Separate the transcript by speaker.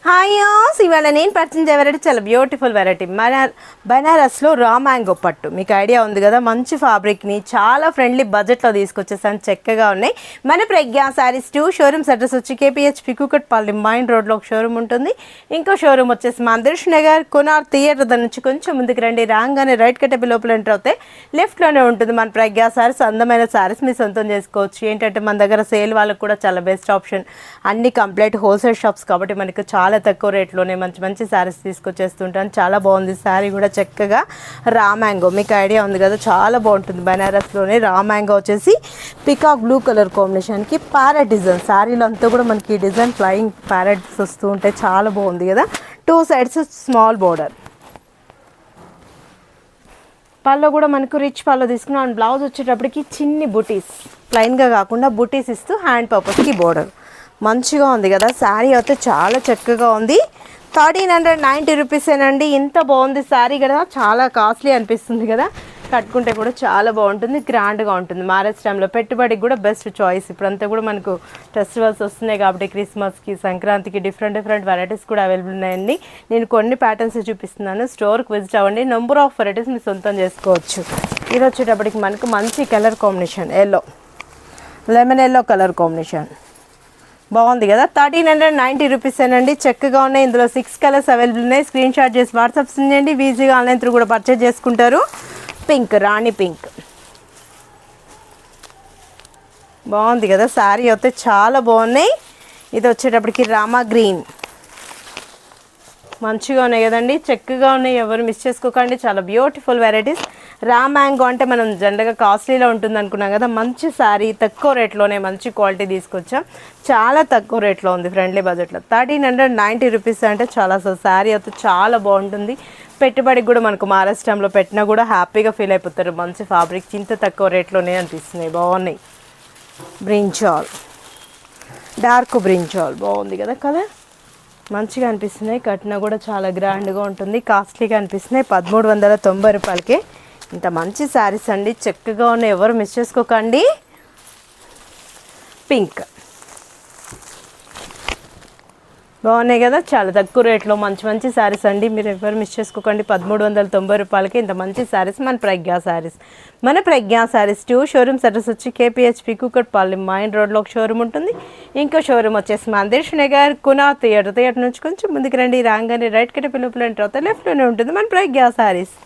Speaker 1: Hi ఇవాళ నేను పరిచయం వెరైటీ చాలా బ్యూటిఫుల్ వెరైటీ బనారస్లో రా మ్యాంగో పట్టు. మీకు ఐడియా ఉంది కదా, మంచి ఫ్యాబ్రిక్ని చాలా ఫ్రెండ్లీ బడ్జెట్లో తీసుకొచ్చేసాను. చక్కగా ఉన్నాయి. మన ప్రజ్ఞా శారీస్ 2 షోరూమ్స్ అడ్రస్ వచ్చి KPH పికుకట్పల్లి మైన్ రోడ్లో ఒక షోరూమ్ ఉంటుంది. ఇంకో షోరూమ్ వచ్చేసి మందిర్ష్ నగర్ కునార్ థియేటర్ దగ్గర నుంచి కొంచెం ముందుకు రండి. రాగానే రైట్ కట్టెపి లోపల ఎంటర్ అవుతే లెఫ్ట్లోనే ఉంటుంది మన ప్రజ్ఞా శారీస్. అందమైన శారీస్ మీ సొంతం చేసుకోవచ్చు. ఏంటంటే మన దగ్గర సేల్ వాళ్ళకి కూడా చాలా బెస్ట్ ఆప్షన్. అన్ని కంప్లీట్ హోల్సేల్ షాప్స్ కాబట్టి మనకు చాలా తక్కువ రేట్లోనే మంచి మంచి శారీస్ తీసుకొచ్చేస్తుంటాను. చాలా బాగుంది శారీ కూడా. చక్కగా రా మ్యాంగో మీకు ఐడియా ఉంది కదా, చాలా బాగుంటుంది. బనారస్లోనే రా మ్యాంగో వచ్చేసి పికాక్ బ్లూ కలర్ కాంబినేషన్కి ప్యారెట్ డిజైన్. శారీలో అంతా కూడా మనకి డిజైన్ ఫ్లయింగ్ ప్యారెట్స్ వస్తూ ఉంటాయి. చాలా బాగుంది కదా. 2 సైడ్స్ స్మాల్ బోర్డర్. పళ్ళు కూడా మనకు రిచ్ పళ్ళు తీసుకున్నాం. అండ్ బ్లౌజ్ వచ్చేటప్పటికి చిన్ని బుటీస్, ప్లెయిన్గా కాకుండా బుటీస్ ఇస్తూ హ్యాండ్ పర్పస్కి బోర్డర్. మంచిగా ఉంది కదా. శారీ అయితే చాలా చక్కగా ఉంది. 1390 రూపీసేనండి. ఇంత బాగుంది శారీ కదా, చాలా కాస్ట్లీ అనిపిస్తుంది కదా. కట్టుకుంటే కూడా చాలా బాగుంటుంది, గ్రాండ్గా ఉంటుంది. మ్యారేజ్ టైంలో పెట్టుబడికి కూడా బెస్ట్ చాయిస్. ఇప్పుడంతా కూడా మనకు ఫెస్టివల్స్ వస్తున్నాయి కాబట్టి క్రిస్మస్కి, సంక్రాంతికి డిఫరెంట్ వెరైటీస్ కూడా అవైలబుల్ ఉన్నాయండి. నేను కొన్ని ప్యాటర్న్స్ చూపిస్తున్నాను. స్టోర్కి విజిట్ అవ్వండి. నెంబర్ ఆఫ్ వెరైటీస్ మీరు సొంతం చేసుకోవచ్చు. ఇది వచ్చేటప్పటికి మనకు మంచి colour combination, yellow, lemon yellow colour combination బాగుంది కదా. 1390 రూపీసేనండి. చక్కగా ఉన్నాయి. ఇందులో 6 కలర్స్ అవైలబుల్ ఉన్నాయి. స్క్రీన్ షాట్ చేసి వాట్సాప్ చేయండి. ఈజీగా ఆన్లైన్ త్రూ కూడా పర్చేజ్ చేసుకుంటారు. పింక్, రాణి పింక్ బాగుంది కదా. శారీ అయితే చాలా బాగున్నాయి. ఇది వచ్చేటప్పటికి రామా గ్రీన్ మంచిగా ఉన్నాయి కదండి. చక్కగా ఉన్నాయి. ఎవరు మిస్ చేసుకోకండి. చాలా బ్యూటిఫుల్ వెరైటీస్. రా మ్యాంగో అంటే మనం జనరల్గా కాస్ట్లీలో ఉంటుంది అనుకున్నాం కదా. మంచి శారీ తక్కువ రేట్లోనే మంచి క్వాలిటీ తీసుకొచ్చాం. చాలా తక్కువ రేట్లో ఉంది, ఫ్రెండ్లీ బడ్జెట్లో. 1390 రూపీస్ అంటే చాలా. శారీ అయితే చాలా బాగుంటుంది. పెట్టుబడికి కూడా మనకు మహారాష్ట్రంలో పెట్టినా కూడా హ్యాపీగా ఫీల్ అయిపోతారు. మంచి ఫ్యాబ్రిక్ ఇంత తక్కువ రేట్లోనే అనిపిస్తున్నాయి. బాగున్నాయి. బ్రింజాల్, డార్క్ బ్రింజాల్ బాగుంది కదా కలర్. మంచిగా అనిపిస్తున్నాయి. కట్న కూడా చాలా గ్రాండ్గా ఉంటుంది. కాస్ట్లీగా అనిపిస్తున్నాయి. 1390 రూపాయలకి ఇంత మంచి శారీస్ అండి. చక్కగా ఉన్నాయి. ఎవరు మిస్ చేసుకోకండి. పింక్ బాగున్నాయి కదా. చాలా తక్కువ రేట్లో మంచి మంచి శారీస్ అండి. మీరు ఎవరు మిస్ చేసుకోకండి. 1390 రూపాయలకి ఇంత మంచి శారీస్ మన ప్రజ్ఞా శారీస్. మన ప్రజ్ఞా శారీస్ 2 షోరూమ్స్ అడ్రస్ వచ్చి KPH పికుకట్పల్లి మైన్ రోడ్లో ఒక షోరూమ్ ఉంటుంది. ఇంకో షోరూమ్ వచ్చేసి మందిర్ష్ నగర్ కునార్ థియేటర్ నుంచి కొంచెం ముందుకు రండి. రాగానే రైట్ కట్టే పిలుపులు ఎంటర్ అవుతాయి. లెఫ్ట్లోనే ఉంటుంది మన ప్రజ్ఞా శారీస్.